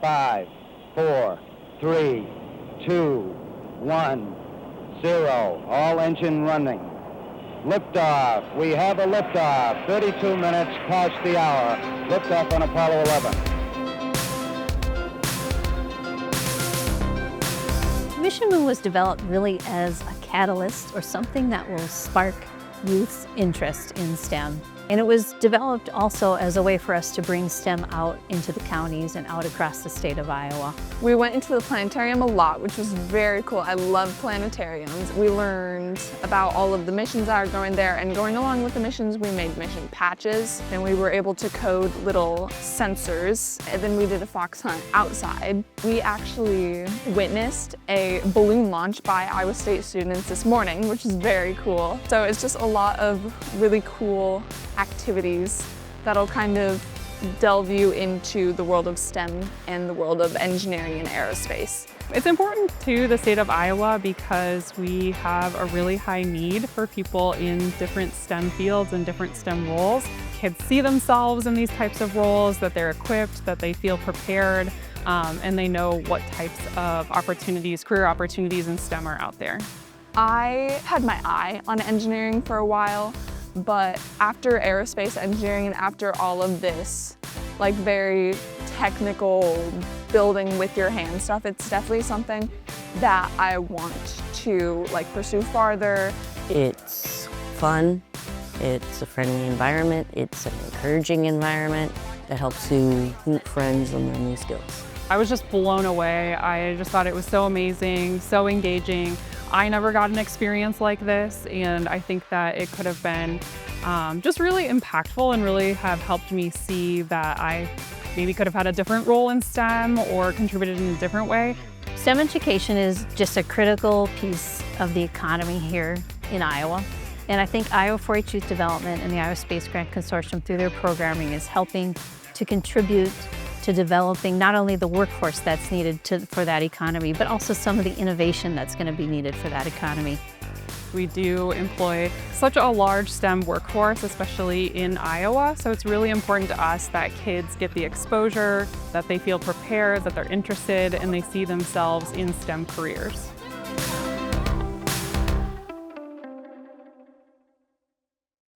5, 4, 3, 2, 1, 0. All engine running. Liftoff. We have a liftoff. 32 minutes past the hour. Liftoff on Apollo 11. Mission Moon was developed really as a catalyst or something that will spark youth's interest in STEM. And it was developed also as a way for us to bring STEM out into the counties and out across the state of Iowa. We went into the planetarium a lot, which was very cool. I love planetariums. We learned about all of the missions that are going there, and going along with the missions, we made mission patches, and we were able to code little sensors, and then we did a fox hunt outside. We actually witnessed a balloon launch by Iowa State students this morning, which is very cool. So it's just a lot of really cool activities that'll kind of delve you into the world of STEM and the world of engineering and aerospace. It's important to the state of Iowa because we have a really high need for people in different STEM fields and different STEM roles. Kids see themselves in these types of roles, that they're equipped, that they feel prepared, and they know what types of opportunities, career opportunities in STEM are out there. I had my eye on engineering for a while, but after aerospace engineering and after all of this, like very technical building with your hands stuff, it's definitely something that I want to pursue farther. It's fun, it's a friendly environment, it's an encouraging environment that helps you meet friends and learn new skills. I was just blown away. I just thought it was so amazing, so engaging. I never got an experience like this, and I think that it could have been just really impactful and really have helped me see that I maybe could have had a different role in STEM or contributed in a different way. STEM education is just a critical piece of the economy here in Iowa. And I think Iowa 4-H Youth Development and the Iowa Space Grant Consortium through their programming is helping to contribute to developing not only the workforce that's needed for that economy, but also some of the innovation that's going to be needed for that economy. We do employ such a large STEM workforce, especially in Iowa, so it's really important to us that kids get the exposure, that they feel prepared, that they're interested, and they see themselves in STEM careers.